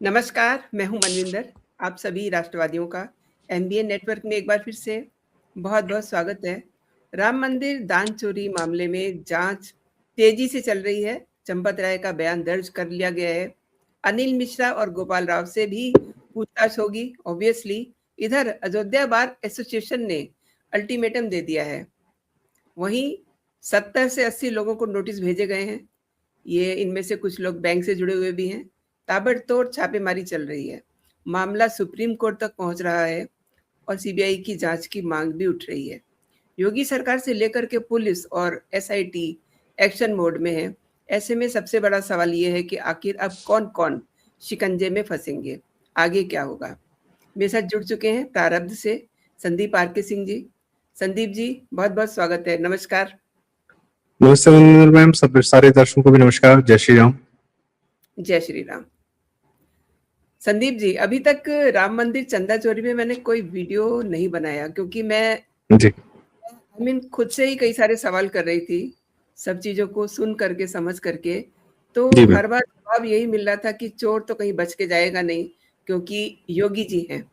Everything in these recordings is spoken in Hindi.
नमस्कार, मैं हूं मनविंदर। आप सभी राष्ट्रवादियों का एमबीए नेटवर्क में एक बार फिर से बहुत-बहुत स्वागत है। राम मंदिर दान चोरी मामले में जांच तेजी से चल रही है। चंपत राय का बयान दर्ज कर लिया गया है। अनिल मिश्रा और गोपाल राव से भी पूछताछ होगी ऑब्वियसली। इधर अयोध्या बार एसोसिएशन ने अल्टीमेटम दे दिया है। वहीं 70 से 80 लोगों को नोटिस भेजे गए हैं। ये इनमें से कुछ लोग बैंक से जुड़े हुए भी हैं। ताबड़तोड़ छापेमारी चल रही है। मामला सुप्रीम कोर्ट तक पहुंच रहा है और सीबीआई की जांच की मांग भी उठ रही है। योगी सरकार से लेकर के पुलिस और एसआईटी एक्शन मोड में है। ऐसे में सबसे बड़ा सवाल ये है कि आखिर अब कौन-कौन शिकंजे में फंसेंगे, आगे क्या होगा। मेरे साथ जुड़ चुके हैं प्रारब्ध से संदीप आरके सिंह जी। संदीप जी, बहुत-बहुत स्वागत है। नमस्कार। नमस्ते मनविंदर मैम, सब सारे दर्शकों को भी नमस्कार। जय श्री राम। जय श्री राम। संदीप जी, अभी तक राम मंदिर चंदा चोरी में मैंने कोई वीडियो नहीं बनाया क्योंकि मैं खुद से ही कई सारे सवाल कर रही थी, सब चीजों को सुन करके समझ करके। तो हर बार जवाब यही मिल रहा था कि चोर तो कहीं बच के जाएगा नहीं क्योंकि योगी जी हैं।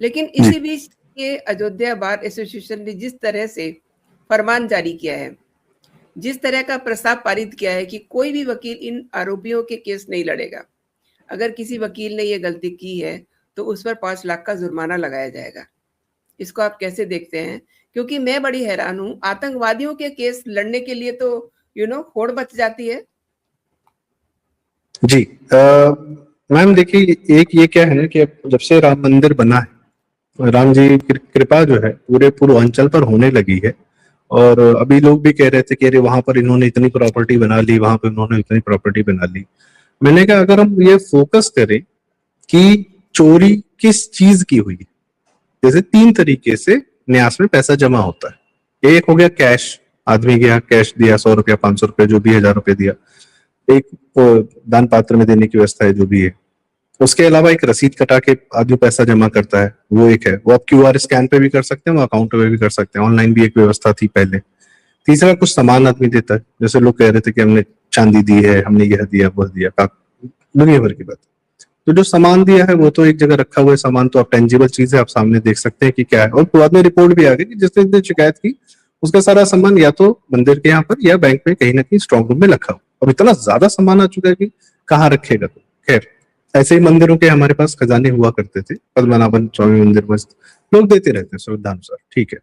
लेकिन इसी बीच ये अयोध्या बार एसोसिएशन ने जिस तरह से फरमान जारी किया है, जिस तरह का प्रस्ताव पारित किया है कि कोई भी वकील इन आरोपियों के केस नहीं लड़ेगा। अगर किसी वकील ने ये गलती की है तो उस पर 5 लाख का जुर्माना लगाया जाएगा। इसको आप कैसे देखते हैं? क्योंकि मैं बड़ी हैरान हूँ, आतंकवादियों के केस लड़ने के लिए तो होड़ मच जाती है। जी मैम, देखिए, एक ये क्या है ना कि जब से राम मंदिर बना है, राम जी की कृपा जो है पूरे पूर्वांचल पर होने लगी है। और अभी लोग भी कह रहे थे कि अरे वहां पर इन्होंने इतनी प्रॉपर्टी बना ली, वहां पर इन्होंने इतनी प्रॉपर्टी बना ली। मैंने कहा अगर हम ये फोकस करें कि चोरी किस चीज की हुई, जैसे 3 तरीके से न्यास में पैसा जमा होता है। एक हो गया कैश, आदमी गया कैश दिया, 100 रुपया 500 रुपया जो भी, 1000 रुपया दिया। एक दान पात्र में देने की व्यवस्था है जो भी है। उसके अलावा एक रसीद कटा के आदमी पैसा जमा करता है, वो एक है। वो आप क्यूआर स्कैन पे भी कर सकते हैं, वो अकाउंट पे भी कर सकते हैं। ऑनलाइन भी एक व्यवस्था थी पहले। तीसरा, कुछ सामान आदमी देता है, जैसे लोग कह रहे थे कि हमने चांदी दी है, हमने यह दिया वह दिया, दुनिया भर की बात। तो जो सामान दिया है वो तो एक जगह रखा हुआ है सामान, तो आप टेंजिबल चीज है, आप सामने देख सकते हैं कि क्या है। और बाद में रिपोर्ट भी आ गई कि जिसने शिकायत की उसका सारा सामान या तो मंदिर के यहाँ पर या बैंक में कहीं ना कहीं स्ट्रॉन्ग रूम में रखा हो। अब इतना ज्यादा सामान आ चुका है कि कहाँ रखेगा। तो खैर, ऐसे ही मंदिरों के हमारे पास खजाने हुआ करते थे, पद्मनाभन स्वामी मंदिर मस्त लोग देते रहते हैं श्रद्धानुसार, ठीक है।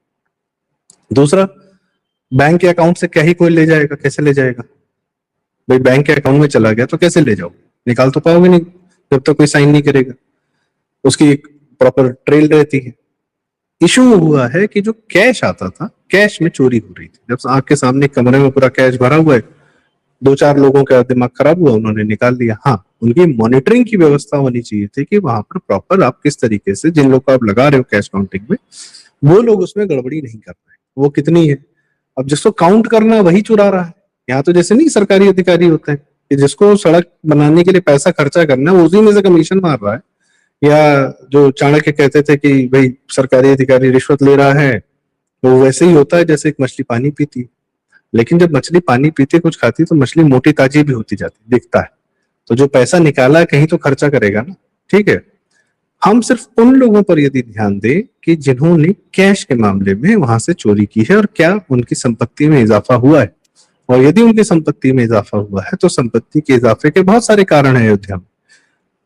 दूसरा, बैंक के अकाउंट से क्या ही कोई ले जाएगा, कैसे ले जाएगा भाई? बैंक के अकाउंट में चला गया तो कैसे ले जाओ, निकाल तो पाओगे नहीं जब तक कोई साइन नहीं करेगा। उसकी एक प्रॉपर ट्रेल रहती है। इशू हुआ है कि जो कैश आता था, कैश में चोरी हो रही थी। जब आंख के सामने कमरे में पूरा कैश भरा हुआ है, 2-4 लोगों का दिमाग खराब हुआ, उन्होंने निकाल लिया। हाँ, उनकी मॉनिटरिंग की व्यवस्था होनी चाहिए थी कि वहां पर प्रॉपर आप किस तरीके से, जिन लोग को आप लगा रहे हो कैश काउंटिंग में, वो लोग उसमें गड़बड़ी नहीं कर रहे, वो कितनी है। अब जिसको काउंट करना है वही चुरा रहा है। यहाँ तो जैसे नहीं सरकारी अधिकारी होते हैं कि जिसको सड़क बनाने के लिए पैसा खर्चा करना है वो उसी में से कमीशन मार रहा है। या जो चाणक्य कहते थे कि भाई सरकारी अधिकारी रिश्वत ले रहा है, वो वैसे ही होता है जैसे एक मछली पानी पीती। लेकिन जब मछली पानी पीती कुछ खाती तो मछली मोटी ताजी भी होती जाती दिखता है। तो जो पैसा निकाला है कहीं तो खर्चा करेगा ना, ठीक है। हम सिर्फ उन लोगों पर यदि ध्यान दें कि जिन्होंने कैश के मामले में वहां से चोरी की है और क्या उनकी संपत्ति में इजाफा हुआ है। और यदि उनकी संपत्ति में इजाफा हुआ है तो संपत्ति के इजाफे के बहुत सारे कारण हैं। अयोध्या में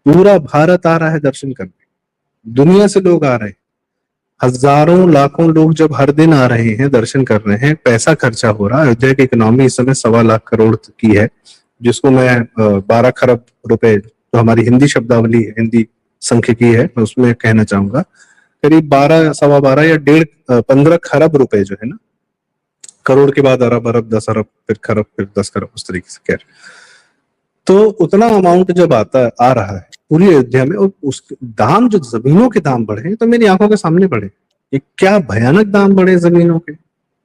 पूरा भारत आ रहा है दर्शन करने, दुनिया से लोग आ रहे हैं, हजारों लाखों लोग जब हर दिन आ रहे हैं, दर्शन कर रहे हैं, पैसा खर्चा हो रहा है। अयोध्या की इकोनॉमी इस समय 1.25 लाख करोड़ की है, जिसको मैं 12 खरब रुपए, जो हमारी हिंदी शब्दावली हिंदी सांख्यिकी है, मैं उसमें कहना चाहूंगा करीब 12, 12.25 या 15 खरब रुपए जो है ना, करोड़ के बाद अरब, 10 अरब, फिर खरब, फिर 10 खरब, उस तरीके से। खैर, तो उतना अमाउंट जब आ रहा है पूरी अयोध्या में, और उस दाम, जो जमीनों के दाम बढ़े तो मेरी आंखों के सामने बढ़े। ये क्या भयानक दाम बढ़े जमीनों के।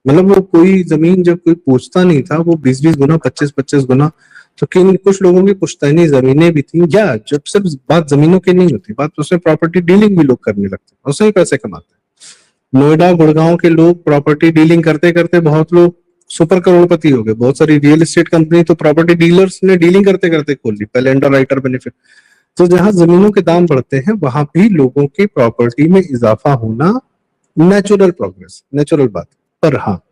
मतलब वो कोई जमीन जब कोई पूछता नहीं था, वो 20-20 गुना, 25-25 गुना। तो कुछ लोगों की पुश्तैनी जमीनें भी थी। या जब सिर्फ बात जमीनों की नहीं होती, बात उसमें प्रॉपर्टी डीलिंग भी लोग करने लगते हैं, उससे ही पैसे कमाते हैं। नोएडा गुड़गांव के लोग प्रॉपर्टी डीलिंग करते करते बहुत लोग सुपर करोड़पति हो गए। बहुत सारी रियल एस्टेट कंपनी तो प्रॉपर्टी डीलर्स ने डीलिंग करते करते खोल ली, पहले अंडर राइटर बेनिफिट। तो जहां जमीनों के दाम बढ़ते हैं वहां भी लोगों की प्रॉपर्टी में इजाफा होना नेचुरल प्रोग्रेस, नेचुरल बात। पर हाँ,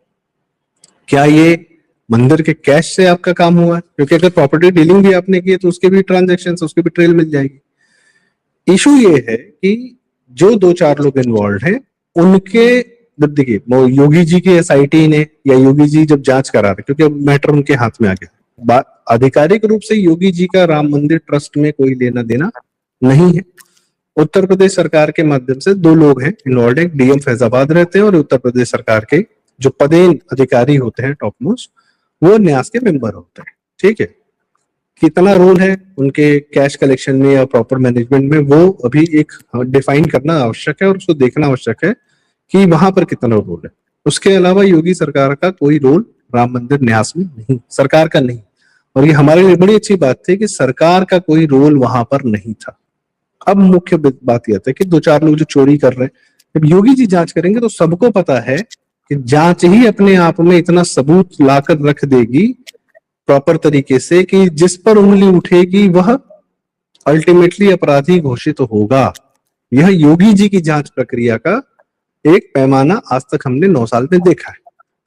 क्या ये मंदिर के कैश से आपका काम हुआ है? क्योंकि अगर प्रॉपर्टी डीलिंग भी आपने की है तो उसके भी ट्रांजेक्शन, उसके भी ट्रेल मिल जाएगी। इशू ये है कि जो 2-4 लोग इन्वॉल्व हैं उनके, जब देखिए योगी जी की एसआईटी ने या योगी जी जब जांच करा रहे, क्योंकि अब मैटर उनके हाथ में आ गया, आधिकारिक रूप से योगी जी का राम मंदिर ट्रस्ट में कोई लेना देना नहीं है। उत्तर प्रदेश सरकार के माध्यम से 2 लोग हैं इन्वॉल्व, एक डीएम फैजाबाद रहते हैं और उत्तर प्रदेश सरकार के जो पदेन अधिकारी होते हैं टॉप मोस्ट, वो न्यास के मेंबर होते हैं। ठीक है, कितना रोल है उनके कैश कलेक्शन में या प्रॉपर मैनेजमेंट में, वो अभी एक डिफाइन करना आवश्यक है और उसको देखना आवश्यक है कि वहां पर कितना रोल है। उसके अलावा योगी सरकार का कोई रोल राम मंदिर न्यास में नहीं, सरकार का नहीं। और ये हमारे लिए बड़ी अच्छी बात थी कि सरकार का कोई रोल वहां पर नहीं था। अब मुख्य बात यह है कि 2-4 लोग जो चोरी कर रहे हैं, जब योगी जी जांच करेंगे तो सबको पता है कि जांच ही अपने आप में इतना सबूत लाकर रख देगी प्रॉपर तरीके से कि जिस पर उंगली उठेगी वह अल्टीमेटली अपराधी घोषित होगा। यह योगी जी की जांच प्रक्रिया का एक पैमाना आज तक हमने 9 साल में देखा है।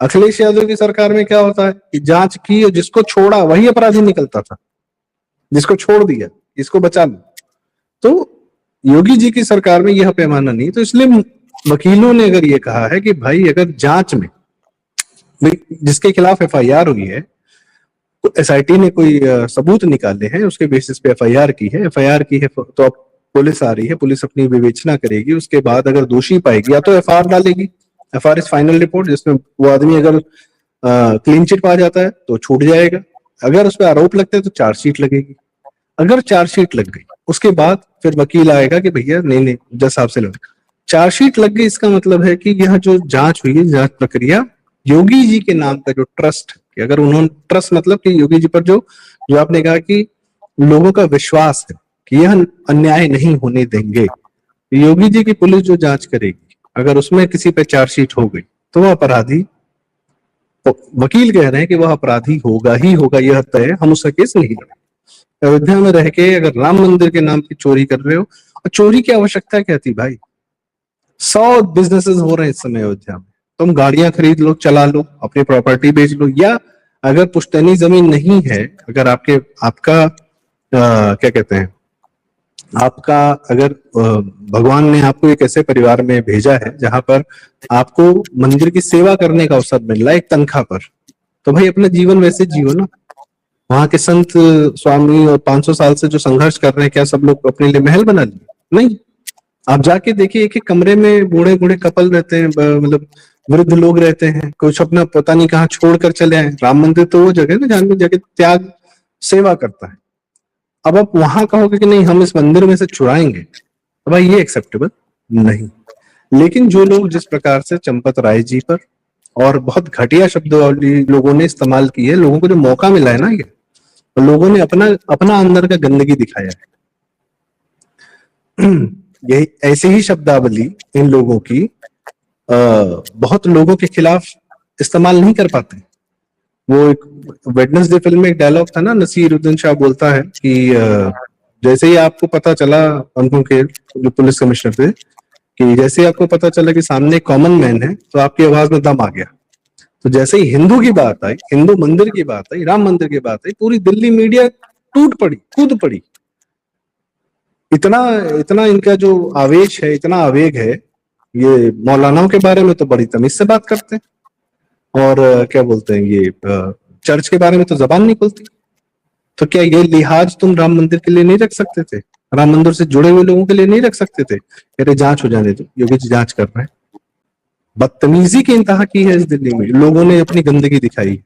अखिलेश यादव की सरकार में क्या होता है कि जांच की और जिसको छोड़ा वही अपराधी निकलता था, जिसको छोड़ दिया इसको बचा लो। तो योगी जी की सरकार में यह पैमाना नहीं, तो इसलिए वकीलों ने अगर ये कहा है कि भाई अगर जांच में जिसके खिलाफ एफआईआर हुई है, तो एसआईटी ने कोई सबूत निकाले हैं, उसके बेसिस पे एफआईआर की है तो अब पुलिस आ रही है, पुलिस अपनी विवेचना करेगी, उसके बाद अगर दोषी पाएगी या तो एफआईआर डालेगी, एफआईआर इज फाइनल रिपोर्ट, जिसमें वो आदमी अगर क्लीन चिट पा जाता है तो छूट जाएगा, अगर उस पर आरोप लगते हैं तो चार्जशीट लगेगी। अगर चार्जशीट लग गई उसके बाद फिर वकील आएगा कि भैया नहीं जज साहब से लड़, चार्जशीट लग गई, इसका मतलब है कि यह जो जांच हुई है, जांच प्रक्रिया योगी जी के नाम का जो ट्रस्ट, अगर उन्होंने ट्रस्ट मतलब कि योगी जी पर जो आपने कहा कि लोगों का विश्वास है कि यह अन्याय नहीं होने देंगे, योगी जी की पुलिस जो जांच करेगी अगर उसमें किसी पे चार्जशीट हो गई तो वह अपराधी, तो वकील कह रहे हैं कि वह अपराधी होगा ही होगा, यह तय है, हम उसका केस नहीं लड़ेंगे। अयोध्या में रह के अगर राम मंदिर के नाम की चोरी कर रहे हो, और चोरी की आवश्यकता क्या थी भाई? 100 बिजनेसेस हो रहे हैं इस समय अयोध्या में, तुम गाड़ियां खरीद लो, चला लो, अपनी प्रॉपर्टी बेच लो, या अगर पुश्तैनी जमीन नहीं है, अगर आपका क्या कहते हैं, आपका अगर भगवान ने आपको एक ऐसे परिवार में भेजा है जहां पर आपको मंदिर की सेवा करने का अवसर मिल रहा है एक तनख्वाह पर, तो भाई अपना जीवन वैसे जियो ना। वहां के संत स्वामी और 500 साल से जो संघर्ष कर रहे हैं, क्या सब लोग अपने लिए महल बना लिए? नहीं, आप जाके देखिए, एक एक कमरे में बूढ़े बूढ़े कपल रहते हैं, मतलब वृद्ध लोग रहते हैं, कुछ अपना पता नहीं कहाँ छोड़कर चले आए। राम मंदिर तो वो जगह ना जहां पे जाके त्याग सेवा करता है। अब आप वहां कहोगे कि नहीं हम इस मंदिर में से चुराएंगे, तो भाई ये एक्सेप्टेबल नहीं। लेकिन जो लोग जिस प्रकार से चंपत राय जी पर और बहुत घटिया शब्दावली लोगों ने इस्तेमाल की है, लोगों को जो मौका मिला है ना, ये तो लोगों ने अपना अंदर का गंदगी दिखाया है। यही ऐसे ही शब्दावली इन लोगों की बहुत लोगों के खिलाफ इस्तेमाल नहीं कर पाते। वो एक वेडनेसडे फिल्म में एक डायलॉग था ना, नसीरुद्दीन शाह बोलता है कि जैसे ही आपको पता चला, उनको के जो पुलिस कमिश्नर थे, कि जैसे ही आपको पता चला कि सामने कॉमन मैन है तो आपकी आवाज में दम आ गया। तो जैसे ही हिंदू की बात आई, हिंदू मंदिर की बात आई, राम मंदिर की बात आई, पूरी दिल्ली मीडिया टूट पड़ी, कूद पड़ी। इतना इनका जो आवेश है, इतना आवेग है। ये मौलानाओं के बारे में तो बड़ी तमीज से बात करते हैं, और क्या बोलते हैं, ये चर्च के बारे में तो जबान नहीं खुलती। तो क्या ये लिहाज तुम राम मंदिर के लिए नहीं रख सकते थे? राम मंदिर से जुड़े हुए लोगों के लिए नहीं रख सकते थे? अरे जांच हो जाने दो, योगी जी जांच कर रहे हैं। बदतमीजी की इंतहा की है इस दिल्ली में, लोगों ने अपनी गंदगी दिखाई।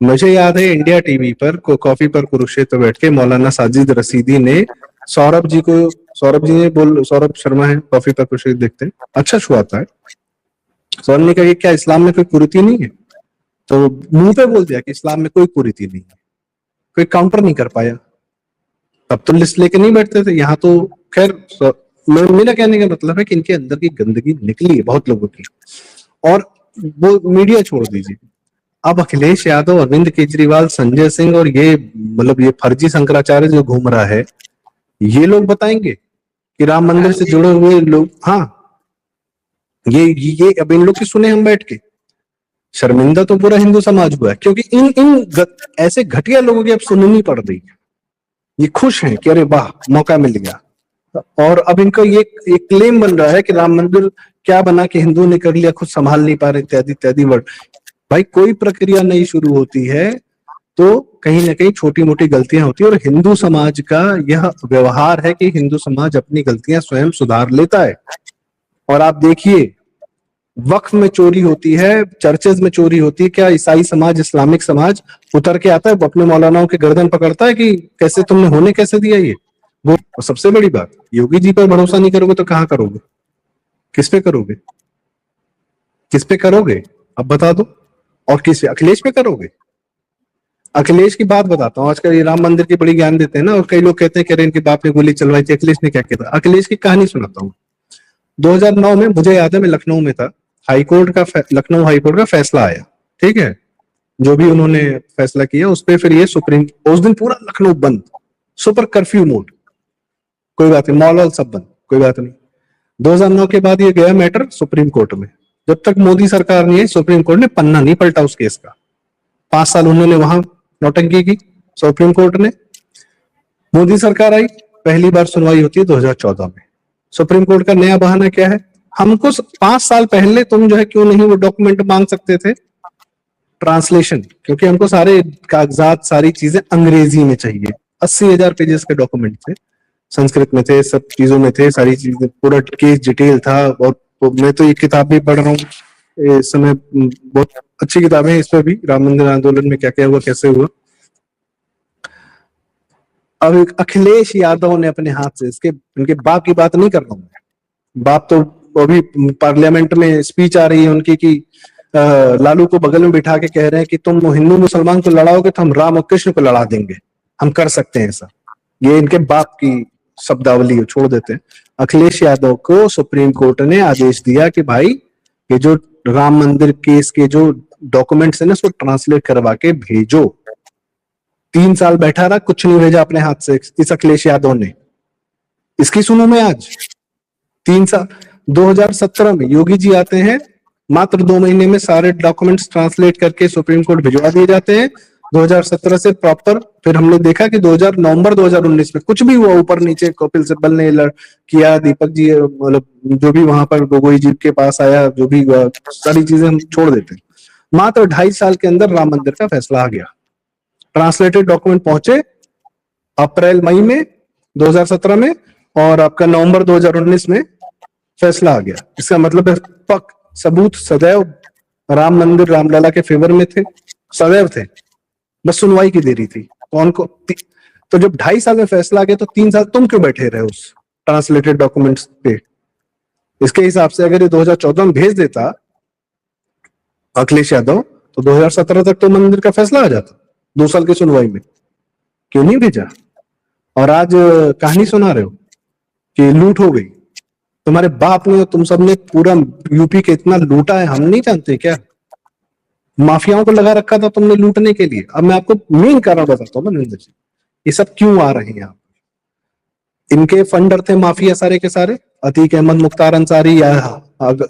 मुझे याद है इंडिया टीवी पर कॉफी पर कुरुक्षेत्र बैठ के मौलाना साजिद रसीदी ने सौरभ सौरभ शर्मा है, कॉफी पर कुरुक्षेत्र देखते हैं, अच्छा शो आता है। सौरभ ने कहा क्या इस्लाम में कोई कुरीति नहीं है? तो मुंह पे बोल दिया कि इस्लाम में कोई कुरीति नहीं है। कोई काउंटर नहीं कर पाया। तब तो लिस्ट लेके नहीं बैठते थे। यहाँ तो खैर मेरा कहने का मतलब है कि इनके अंदर की गंदगी निकली है बहुत लोगों की, और वो मीडिया छोड़ दीजिए। अब अखिलेश यादव, अरविंद केजरीवाल, संजय सिंह और ये मतलब ये फर्जी शंकराचार्य जो घूम रहा है, ये लोग बताएंगे कि राम मंदिर से जुड़े हुए लोग, हाँ ये अब इन लोग की सुने हम बैठ के, शर्मिंदा तो पूरा हिंदू समाज हुआ है, क्योंकि ऐसे घटिया लोगों की अब सुननी पड़ रही है। ये खुश हैं कि अरे वाह मौका मिल गया, और अब इनका ये एक क्लेम बन रहा है कि राम मंदिर क्या बना कि हिंदू ने कर लिया, खुद संभाल नहीं पा रहे, इत्यादि इत्यादि वर्ड। भाई कोई प्रक्रिया नहीं शुरू होती है तो कहीं ना कहीं छोटी मोटी गलतियां होती है, और हिंदू समाज का यह व्यवहार है कि हिंदू समाज अपनी गलतियां स्वयं सुधार लेता है। और आप देखिए वक्फ में चोरी होती है, चर्चेज में चोरी होती है, क्या ईसाई समाज, इस्लामिक समाज उतर के आता है, अपने मौलानाओं के गर्दन पकड़ता है कि कैसे तुमने होने कैसे दिया ये वो। सबसे बड़ी बात, योगी जी पर भरोसा नहीं करोगे तो कहां करोगे, किस पे करोगे, किस पे करोगे अब बता दो। और किस, अखिलेश पे करोगे? अखिलेश की बात बताता हूँ, आजकल ये राम मंदिर की बड़ी ज्ञान देते हैं ना, और कई लोग कहते हैं कि इनके बाप ने गोली चलवाई थी। अखिलेश ने क्या किया था? अखिलेश की कहानी सुनाता हूँ। 2009 में मुझे याद है, मैं लखनऊ में था, लखनऊ हाईकोर्ट का फैसला आया, ठीक है, जो भी उन्होंने फैसला किया उस पर फिर ये उस दिन पूरा लखनऊ बंद, सुपर कर्फ्यू मोड, कोई बात नहीं, मॉल सब बंद, कोई बात नहीं। 2009 के बाद ये गया मैटर सुप्रीम कोर्ट में, जब तक मोदी सरकार नहीं आई सुप्रीम कोर्ट ने पन्ना नहीं पलटा उस केस का। 5 साल उन्होंने वहां नौटंकी की सुप्रीम कोर्ट ने। मोदी सरकार आई, पहली बार सुनवाई होती है 2014 में। सुप्रीम कोर्ट का नया बहाना क्या है, हमको 5 साल पहले तुम जो है क्यों नहीं वो डॉक्यूमेंट मांग सकते थे, ट्रांसलेशन, क्योंकि हमको सारे कागजात सारी चीजें अंग्रेजी में चाहिए। 80,000 पेजेस के डॉक्यूमेंट थे, संस्कृत में थे, सब चीजों में थे, सारी चीजें, पूरा केस डिटेल था। और मैं तो ये किताब भी पढ़ रहा हूँ इस समय, बहुत अच्छी किताबें हैं इस पर भी, राम मंदिर आंदोलन में क्या क्या हुआ, कैसे हुआ। अब एक अखिलेश यादव ने अपने हाथ से, इसके उनके बाप की बात नहीं कर रहा हूँ, बाप तो अभी पार्लियामेंट में स्पीच आ रही है उनकी कि लालू को बगल में बिठा के कह रहे हैं कि तुम हिंदू मुसलमान को लड़ाओगे तो हम राम और कृष्ण को लड़ा देंगे, हम कर सकते हैं ऐसा। ये इनके बाप की शब्दावली है, छोड़ देते हैं। अखिलेश यादव को सुप्रीम कोर्ट ने आदेश दिया कि भाई ये जो राम मंदिर केस के जो डॉक्यूमेंट्स है ना, उसको ट्रांसलेट करवा के भेजो। 3 साल बैठा रहा, कुछ नहीं भेजा अपने हाथ से इस अखिलेश यादव ने। इसकी सुनो मैं आज 3 साल, 2017 में योगी जी आते हैं, मात्र 2 महीने में सारे डॉक्यूमेंट्स ट्रांसलेट करके सुप्रीम कोर्ट भिजवा दिए जाते हैं। 2017 से प्रॉपर, फिर हमने देखा कि नवंबर 2019 में कुछ भी हुआ, ऊपर नीचे कपिल सिब्बल ने किया, दीपक जी मतलब जो भी वहां पर गोगोई जी के पास आया, जो भी हुआ, सारी चीजें हम छोड़ देते हैं। मात्र 2.5 साल के अंदर राम मंदिर का फैसला आ गया, ट्रांसलेटेड डॉक्यूमेंट पहुंचे अप्रैल मई में 2017 में, और आपका नवंबर 2019 में फैसला आ गया। इसका मतलब है पक सबूत सदैव राम मंदिर रामलला के फेवर में थे, सदैव थे, बस सुनवाई की देरी थी। कौन को तो जब 2.5 साल में फैसला आ गया तो 3 साल तुम क्यों बैठे रहे उस ट्रांसलेटेड डॉक्यूमेंट्स पे? इसके हिसाब से अगर ये 2014 में भेज देता अखिलेश यादव तो 2017 तक तो मंदिर का फैसला आ जाता, 2 साल की सुनवाई में। क्यों नहीं भेजा? और आज कहानी सुना रहे हो कि लूट हो गई। तुम्हारे बाप ने, तुम सबने पूरा यूपी के इतना लूटा है, हम नहीं जानते क्या? माफियाओं को लगा रखा था तुमने लूटने के लिए। अब मैं आपको मेन कारण बताता हूँ नरेंद्र जी, ये सब क्यों आ रहे हैं यहाँ। इनके फंडर थे माफिया सारे के सारे, अतीक अहमद, मुख्तार अंसारी, या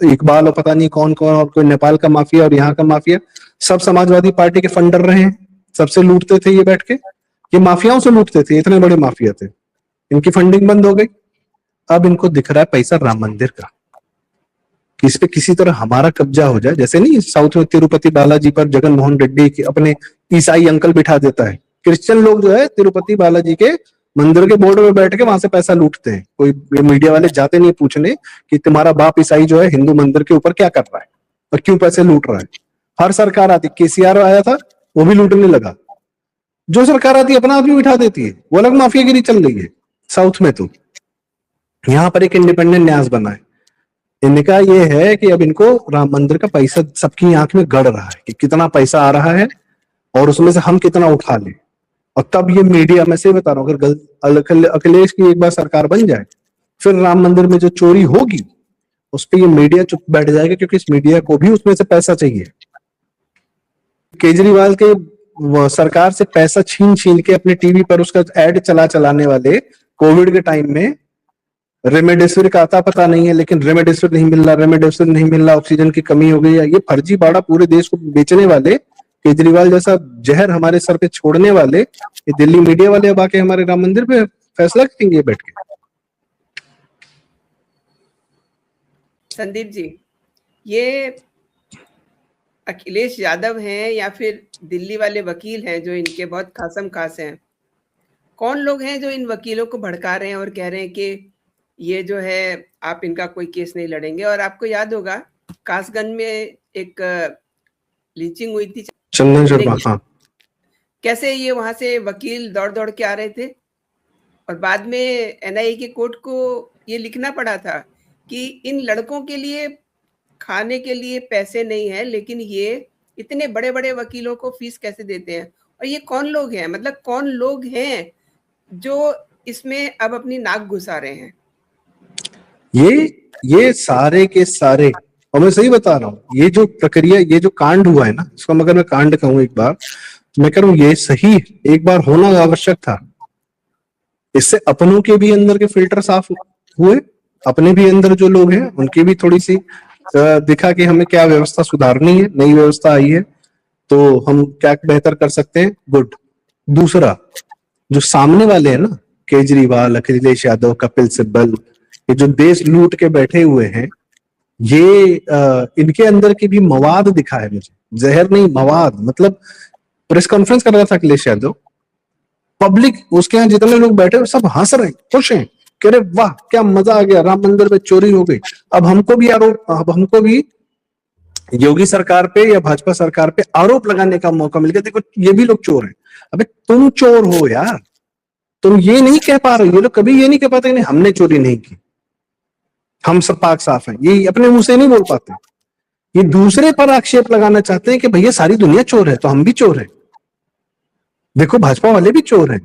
इकबाल और पता नहीं कौन कौन, और कोई नेपाल का माफिया और यहाँ का माफिया, सब समाजवादी पार्टी के फंडर रहे हैं, सबसे लूटते थे ये बैठ के, ये माफियाओं से लूटते थे, इतने बड़े माफिया थे। इनकी फंडिंग बंद हो गई, अब इनको दिख रहा है पैसा राम मंदिर का, कि इस पे किसी तरह हमारा कब्जा हो जाए। जैसे नहीं साउथ में तिरुपति बालाजी पर जगन मोहन रेड्डी अपने ईसाई अंकल बिठा देता है, क्रिश्चियन लोग जो है तिरुपति बालाजी के मंदिर के बोर्ड में बैठ के वहां से पैसा लूटते हैं। कोई मीडिया वाले जाते नहीं पूछने कि तुम्हारा बाप ईसाई जो है हिंदू मंदिर के ऊपर क्या कर रहा है और क्यों पैसे लूट रहा है। हर सरकार आती, केसीआर आया था वो भी लूटने लगा, जो सरकार आती है अपना आदमी बिठा देती है, वो अलग माफियागिरी चल रही है साउथ में। तो यहाँ पर एक इंडिपेंडेंट न्यास बना है, इनका ये है कि अब इनको राम मंदिर का पैसा सबकी आंख में गड़ रहा है कि कितना पैसा आ रहा है और उसमें से हम कितना उठा लें। और तब ये मीडिया, मैं से बता रहा हूँ, अगर अखिलेश की एक बार सरकार बन जाए फिर राम मंदिर में जो चोरी होगी उस पर ये मीडिया चुप बैठ जाएगा, क्योंकि इस मीडिया को भी उसमें से पैसा चाहिए। केजरीवाल के सरकार से पैसा छीन छीन के अपने टीवी पर उसका एड चलाने वाले कोविड के टाइम में रेमडेसिविर का आता पता नहीं है, लेकिन रेमडेसिविर नहीं मिल रहा, रेमडेसिविर नहीं मिल रहा, ऑक्सीजन की कमी हो गई है। ये फर्जी बाड़ा पूरे देश को बेचने वाले केजरीवाल जैसा जहर हमारे सर पे छोड़ने वाले ये दिल्ली मीडिया वाले अब आके हमारे राम मंदिर पे फैसला करेंगे बैठ के। संदीप जी, ये अखिलेश यादव हैं या फिर दिल्ली वाले वकील हैं जो इनके बहुत खासम खास हैं? कौन लोग हैं जो इन वकीलों को भड़का रहे हैं और कह रहे हैं कि ये जो है आप इनका कोई केस नहीं लड़ेंगे? और आपको याद होगा कासगंज में एक लीचिंग हुई थी, चंदन शर्मा, हाँ, कैसे ये वहां से वकील दौड़ दौड़ के आ रहे थे और बाद में एनआईए की कोर्ट को ये लिखना पड़ा था कि इन लड़कों के लिए खाने के लिए पैसे नहीं है, लेकिन ये इतने बड़े बड़े वकीलों को फीस कैसे देते हैं? और ये कौन लोग हैं, मतलब कौन लोग हैं जो इसमें अब अपनी नाक घुसा रहे हैं? ये सारे के सारे, और मैं सही बता रहा हूँ, ये जो प्रक्रिया, ये जो कांड हुआ है ना, इसको मगर मैं कांड कहूँ एक बार, मैं कह रहा हूँ ये सही एक बार होना आवश्यक था। इससे अपनों के भी अंदर के फिल्टर साफ हुए, अपने भी अंदर जो लोग हैं उनकी भी थोड़ी सी दिखा कि हमें क्या व्यवस्था सुधारनी है, नई व्यवस्था आई है तो हम क्या बेहतर कर सकते हैं। गुड। दूसरा, जो सामने वाले हैं ना, केजरीवाल, अखिलेश यादव, कपिल सिब्बल, ये जो देश लूट के बैठे हुए हैं, ये इनके अंदर की भी मवाद दिखा है मुझे, जहर नहीं मवाद। मतलब प्रेस कॉन्फ्रेंस कर रहा था अखिलेश यादव, पब्लिक उसके यहाँ जितने लोग बैठे हैं सब हंस रहे, खुश हैं, कह रहे वाह क्या मजा आ गया, राम मंदिर पे चोरी हो गई। अब हमको भी योगी सरकार पे या भाजपा सरकार पे आरोप लगाने का मौका मिल गया, देखो ये भी लोग चोर हैं। अबे तुम चोर हो यार, तुम ये नहीं कह पा रहे, ये लोग कभी ये नहीं कह पाते नहीं हमने चोरी नहीं की, हम सब पाक साफ हैं, ये अपने मुंह से नहीं बोल पाते। ये दूसरे पर आक्षेप लगाना चाहते हैं कि भैया सारी दुनिया चोर है तो हम भी चोर हैं, देखो भाजपा वाले भी चोर हैं।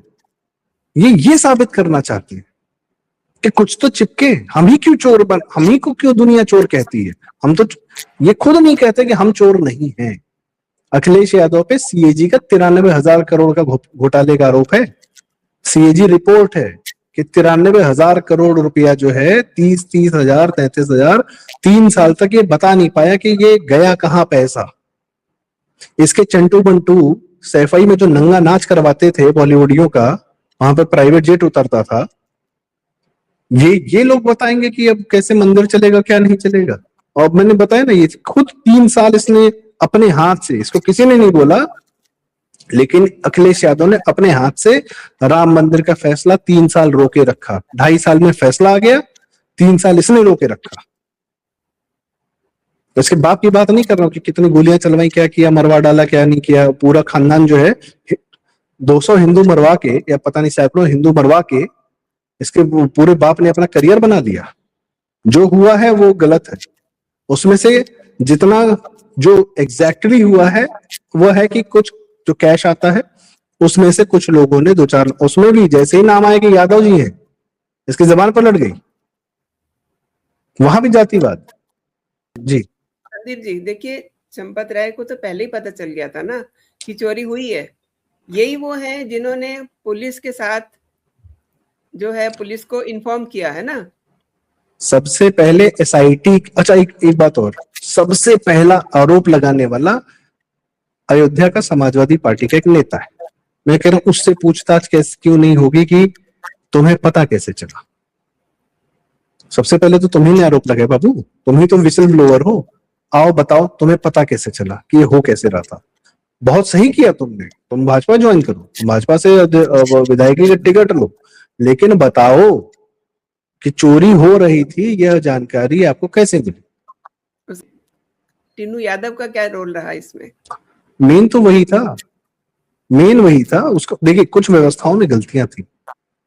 ये साबित करना चाहते हैं कि कुछ तो चिपके, हम ही को क्यों दुनिया चोर कहती है। हम तो ये खुद नहीं कहते कि हम चोर नहीं हैं। अखिलेश यादव पे सीएजी का 93,000 करोड़ का घोटाले का आरोप है। सीएजी रिपोर्ट है कि 93,000 करोड़ रुपया जो है 30,000 33,000 3 साल तक ये बता नहीं पाया कि ये गया कहां पैसा। इसके चंटू बंटू सैफई में जो नंगा नाच करवाते थे बॉलीवुडियों का, वहां पर प्राइवेट जेट उतरता था, ये लोग बताएंगे कि अब कैसे मंदिर चलेगा क्या नहीं चलेगा। और मैंने बताया ना, ये खुद 3 साल इसने अपने हाथ से, इसको किसी ने नहीं बोला, लेकिन अखिलेश यादव ने अपने हाथ से राम मंदिर का फैसला 3 साल रोके रखा। 2.5 साल में फैसला आ गया, 3 साल इसने रोके रखा। तो इसके बाप की बात नहीं कर रहा हूं कि कितनी गोलियां चलवाई, क्या किया, मरवा डाला, क्या नहीं किया। पूरा खानदान जो है 200 हिंदू मरवा के या पता नहीं सैकड़ों हिंदू मरवा के इसके पूरे बाप ने अपना करियर बना लिया। जो हुआ है वो गलत है। उसमें से जितना जो एग्जैक्टली हुआ है वो है कि कुछ जो कैश आता है उसमें से कुछ लोगों ने 2-4, उसमें भी जैसे ही नाम आया कि यादव जी हैं, इसकी जबान पलट गई, वहां भी जातिवाद। जी संदीप जी, देखिए चंपत राय को तो पहले ही पता चल गया था ना कि चोरी हुई है। यही वो हैं जिन्होंने पुलिस के साथ जो है पुलिस को इन्फॉर्म किया है ना। सबसे पहले एसआईटी, अच्छा एक बात और, सबसे पहला आरोप लगाने वाला अयोध्या का समाजवादी पार्टी का एक नेता है। मैं कह रहा हूं उससे पूछताछ कैसे क्यों नहीं होगी कि तुम्हें पता कैसे चला। सबसे पहले तो तुम्ही ने आरोप लगाया बाबू, तुम ही तो विसल ब्लोअर हो, आओ बताओ तुम्हें पता कैसे चला कि ये हो कैसे रहा था। बहुत सही किया तुमने, तुम भाजपा ज्वाइन करो, तुम भाजपा से विधायकी का टिकट लो, लेकिन बताओ कि चोरी हो रही थी यह जानकारी आपको कैसे मिली। टीनू यादव का क्या रोल रहा इसमें? मेन तो वही था उसको। देखिए कुछ व्यवस्थाओं में गलतियां थी।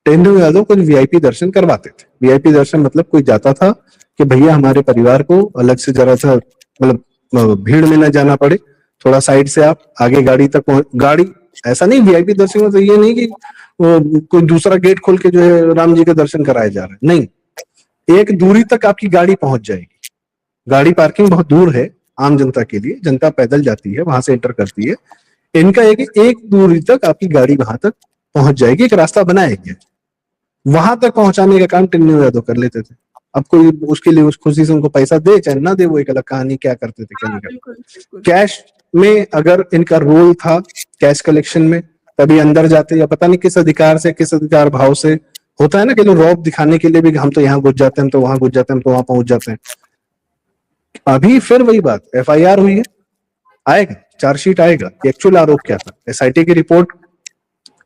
टीनू यादव कुछ वीआईपी दर्शन करवाते थे। वीआईपी दर्शन मतलब कोई जाता था कि भैया हमारे परिवार को अलग से जरा सा, मतलब भीड़ में न जाना पड़े, थोड़ा साइड से आप आगे गाड़ी तक पहुंच। गाड़ी ऐसा नहीं, वीआईपी दर्शन में तो ये नहीं कि कोई दूसरा गेट खोल के जो है राम जी के दर्शन कराए जा रहे हैं, नहीं, एक दूरी तक आपकी गाड़ी पहुंच जाएगी। गाड़ी पार्किंग बहुत दूर है आम जनता के लिए, जनता पैदल जाती है, वहां से एंटर करती है। इनका एक दूरी तक आपकी गाड़ी वहां तक पहुंच जाएगी, एक रास्ता बनाया गया। वहां तक पहुंचाने का काम टिन्नू यादव कर लेते थे। अब कोई उसके लिए उस खुशी से उनको पैसा दे चाहे ना दे, वो एक अलग कहानी, क्या करते थे क्या हाँ, नहीं करते। बिल्कुल, बिल्कुल। कैश में अगर इनका रोल था, कैश कलेक्शन में, तभी अंदर जाते, या पता नहीं किस अधिकार से, किस अधिकार भाव से। होता है ना कि लोग रौब दिखाने के लिए भी, हम तो यहाँ घुस जाते हैं, हम तो वहां घुस जाते हैं, हम तो वहां पहुंच जाते हैं। अभी फिर वही बात, एफआईआर हुई है, आएगा चार्जशीट आएगा, एक्चुअल आरोप क्या था। एसआईटी की रिपोर्ट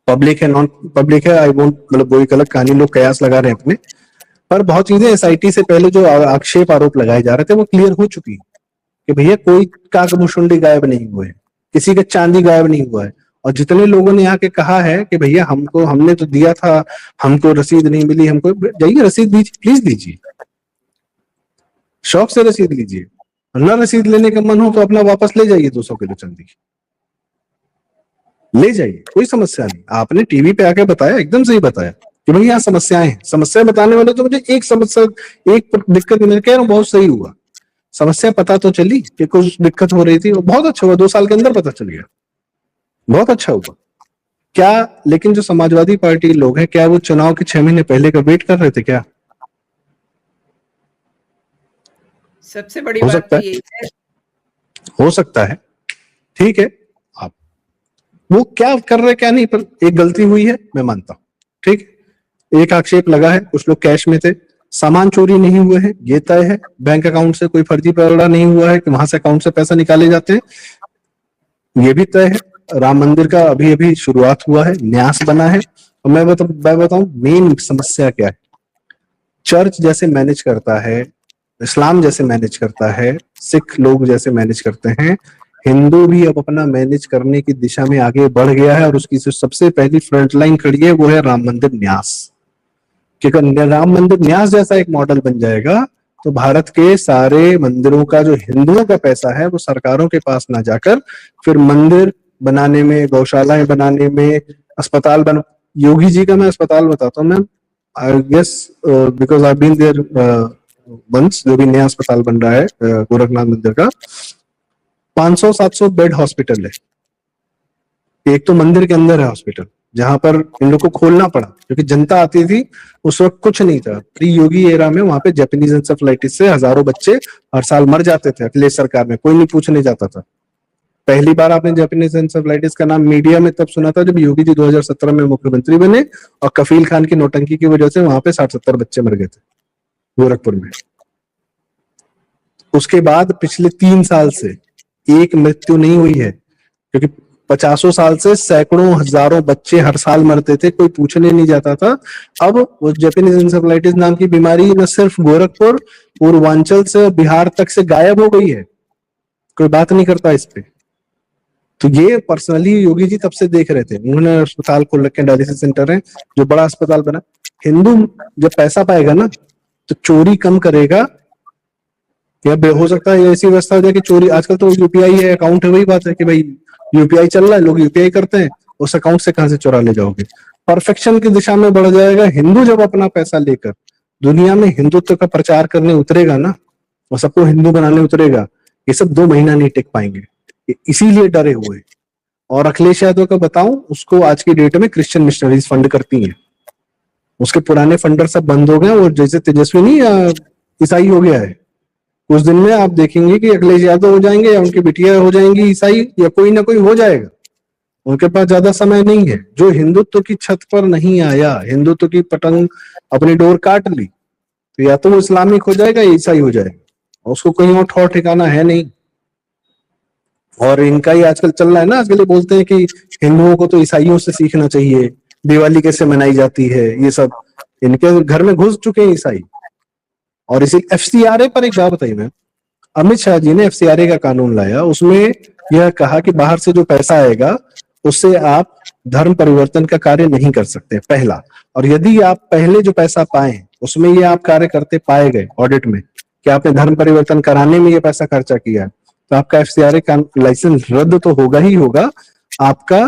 पब्लिक है, नॉन पब्लिक है, आई वोंट, मतलब वो एक अलग कहानी, लोग कयास लगा रहे हैं अपने। पर बहुत चीजें एसआईटी से पहले जो आक्षेप आरोप लगाए जा रहे थे वो क्लियर हो चुकी है कि भैया कोई काकभूषुंडी गायब नहीं हुए, किसी का चांदी गायब नहीं हुआ है। और जितने लोगों ने यहाँ के कहा है कि भैया हमको, हमने तो दिया था, हमको रसीद नहीं मिली, हमको, जाइए रसीद दीजिए, प्लीज दीजिए, शौक से रसीद लीजिए। ना रसीद लेने का मन हो तो अपना वापस ले जाइए 200 किलो चांदी, ले जाइए, कोई समस्या नहीं। आपने टीवी पे आके बताया, एकदम सही बताया कि भाई यहाँ समस्याएं हैं। समस्या बताने वाले तो मुझे एक समस्या, एक दिक्कत मैं कह रहा हूँ, बहुत सही हुआ, समस्या पता तो चली कि कुछ दिक्कत हो रही थी, वो बहुत अच्छा हुआ, 2 साल के अंदर पता चल गया, बहुत अच्छा हुआ। क्या लेकिन जो समाजवादी पार्टी लोग हैं, क्या वो चुनाव के 6 महीने पहले का वेट कर रहे थे क्या? सबसे बड़ी हो बात सकता तो है, यही है। हो सकता है, ठीक है। आप वो क्या कर रहे क्या नहीं, पर एक गलती हुई है, मैं मानता हूं, ठीक। एक आक्षेप लगा है, कुछ लोग कैश में थे, सामान चोरी नहीं हुए हैं, ये तय है। बैंक अकाउंट से कोई फर्जी पैसा नहीं हुआ है कि वहां से अकाउंट से पैसा निकाले जाते हैं, ये भी तय है। राम मंदिर का अभी अभी शुरुआत हुआ है, न्यास बना है। और मैं बताऊं मेन समस्या क्या है। चर्च जैसे मैनेज करता है, इस्लाम जैसे मैनेज करता है, सिख लोग जैसे मैनेज करते हैं, हिंदू भी अब अपना मैनेज करने की दिशा में आगे बढ़ गया है। और उसकी जो सबसे पहली फ्रंट लाइन खड़ी है वो है राम मंदिर न्यास। क्योंकि राम मंदिर न्यास जैसा एक मॉडल बन जाएगा तो भारत के सारे मंदिरों का जो हिंदुओं का पैसा है वो सरकारों के पास ना जाकर फिर मंदिर बनाने में, गौशालाएं बनाने में, अस्पताल बन, योगी जी का मैं अस्पताल बताता हूँ, मैं I guess because I been there once, जो भी नया अस्पताल बन रहा है गोरखनाथ मंदिर का, 500-700 बेड हॉस्पिटल है। एक तो मंदिर के अंदर है हॉस्पिटल, जहां पर इन लोग को खोलना पड़ा क्योंकि जनता आती थी, उस वक्त कुछ नहीं था। प्री योगी एरा में वहां पे जापानीज एंसेफेलाइटिस से हजारों बच्चे हर साल मर जाते थे, अखिलेश सरकार में कोई नहीं पूछने जाता था। पहली बार आपने जापानीज एंसेफेलाइटिस का नाम मीडिया में तब सुना था जब योगी जी 2017 में मुख्यमंत्री बने और कफील खान की नौटंकी की वजह से वहां पे 60-70 बच्चे मर गए थे गोरखपुर में। उसके बाद पिछले 3 साल से एक मृत्यु नहीं हुई है, क्योंकि 50 साल से सैकड़ों हजारों बच्चे हर साल मरते थे, कोई पूछने नहीं जाता था। अब वो जापानीज एंसेफेलाइटिस नाम की बीमारी न सिर्फ गोरखपुर, पूर्वांचल से बिहार तक से गायब हो गई है, कोई बात नहीं करता इस पे। तो ये पर्सनली योगी जी तब से देख रहे थे, उन्होंने अस्पताल खोल रखे, डायलिसिस सेंटर है, जो बड़ा अस्पताल बना। हिंदू जब पैसा पाएगा ना तो चोरी कम करेगा, या हो सकता है ऐसी व्यवस्था हो जाए कि चोरी, आजकल तो यूपीआई है, अकाउंट है, वही बात है कि भाई यूपीआई चल रहा है, लोग यूपीआई करते हैं, उस अकाउंट से कहां से चुरा ले जाओगे। परफेक्शन की दिशा में बढ़ जाएगा। हिंदू जब अपना पैसा लेकर दुनिया में हिंदुत्व का प्रचार करने उतरेगा ना, और सबको हिंदू बनाने उतरेगा, ये सब 2 महीना नहीं टिक पाएंगे, इसीलिए डरे हुए। और अखिलेश यादव का बताऊं, उसको आज की डेट में क्रिश्चियन मिशनरीज फंड करती हैं, उसके पुराने फंडर सब बंद हो गए, और जैसे तेजस्वी नहीं ईसाई हो गया है, कुछ दिन में आप देखेंगे कि अखिलेश यादव हो जाएंगे या उनकी बिटिया हो जाएंगी ईसाई, या कोई ना कोई हो जाएगा। उनके पास ज्यादा समय नहीं है। जो हिंदुत्व की छत पर नहीं आया, हिंदुत्व की पतंग अपनी डोर काट ली, तो या तो वो इस्लामिक हो जाएगा या ईसाई हो जाएगा, और उसको कहीं और ठौर ठिकाना है नहीं। और इनका ही आजकल चल रहा है ना, आजकल बोलते हैं कि हिंदुओं को तो ईसाइयों से सीखना चाहिए, दिवाली कैसे मनाई जाती है, ये सब इनके घर में घुस चुके हैं ईसाई। और इसी एफसीआरए पर एक बात बताइए मैम, अमित शाह जी ने एफसीआरए का कानून लाया, उसमें यह कहा कि बाहर से जो पैसा आएगा उससे आप धर्म परिवर्तन का कार्य नहीं कर सकते, पहला। और यदि आप पहले जो पैसा पाए उसमें ये आप कार्य करते पाए गए ऑडिट में कि आपने धर्म परिवर्तन कराने में ये पैसा खर्चा किया, तो आपका एफसीआरए का लाइसेंस रद्द तो होगा ही होगा। आपका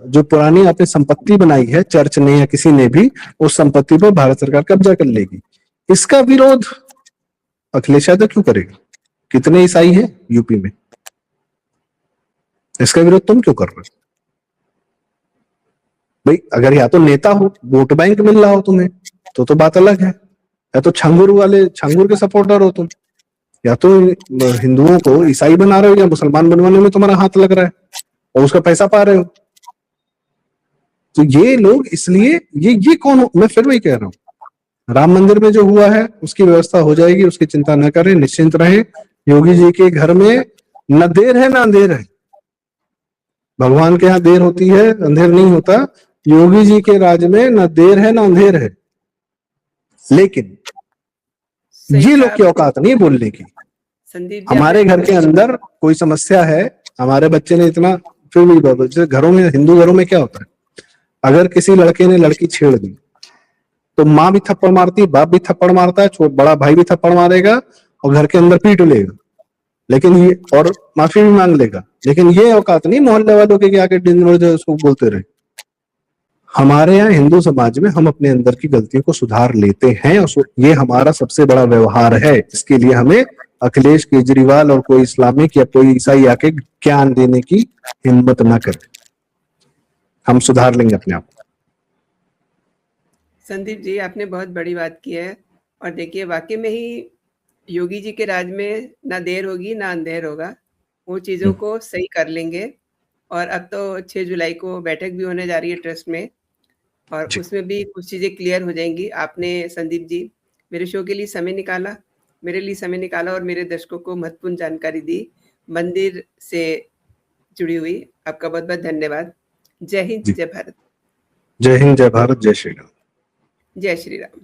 जो पुरानी आपने संपत्ति बनाई है चर्च ने या किसी ने भी, उस संपत्ति पर भारत सरकार कब्जा कर लेगी। इसका विरोध अखिलेश यादव क्यों करेगा? कितने ईसाई हैं यूपी में, इसका विरोध तुम क्यों कर रहे हो? भाई अगर या तो नेता हो, वोट बैंक मिल रहा हो तुम्हें, तो बात अलग है। या तो छंगूर के सपोर्टर हो तुम, या तो हिंदुओं को ईसाई बना रहे हो, या मुसलमान बनवाने में तुम्हारा हाथ लग रहा है और उसका पैसा पा रहे हो। तो ये लोग इसलिए ये कौन हो? मैं फिर वही कह रहा हूँ, राम मंदिर में जो हुआ है उसकी व्यवस्था हो जाएगी, उसकी चिंता न करें, निश्चिंत रहें। योगी जी के घर में न देर है ना अंधेर है। भगवान के यहाँ देर होती है, अंधेर नहीं होता। योगी जी के राज में न देर है ना अंधेर है। लेकिन ये लोग की औकात नहीं बोलने की। संदीप जी, हमारे घर के अंदर कोई समस्या है, हमारे बच्चे ने इतना, फिर भी जैसे घरों में, हिंदू घरों में क्या होता है, अगर किसी लड़के ने लड़की छेड़ दी तो माँ भी थप्पड़ मारती है, बाप भी थप्पड़ मारता है, बड़ा भाई भी थप्पड़ मारेगा और घर के अंदर पीट लेगा, लेकिन ये, और माफी भी मांग लेगा। लेकिन ये औकात नहीं मोहल्ले वालों के आके दिन भर जो उसको बोलते रहे। हमारे यहाँ हिंदू समाज में हम अपने अंदर की गलतियों को सुधार लेते हैं, और ये हमारा सबसे बड़ा व्यवहार है। इसके लिए हमें अखिलेश केजरीवाल और कोई इस्लामिक या कोई ईसाई आके ज्ञान देने की हिम्मत ना करे। हम सुधार लेंगे अपने आप। संदीप जी, आपने बहुत बड़ी बात की है। और देखिए, वाकई में ही योगी जी के राज में ना देर होगी ना अंधेर होगा, वो चीज़ों को सही कर लेंगे। और अब तो 6 जुलाई को बैठक भी होने जा रही है ट्रस्ट में, और उसमें भी कुछ चीज़ें क्लियर हो जाएंगी। आपने संदीप जी मेरे शो के लिए समय निकाला, मेरे लिए समय निकाला और मेरे दर्शकों को महत्वपूर्ण जानकारी दी मंदिर से जुड़ी हुई। आपका बहुत बहुत धन्यवाद। जय हिंद, जय भारत। जय हिंद, जय भारत, जय श्री राम। जय श्री राम।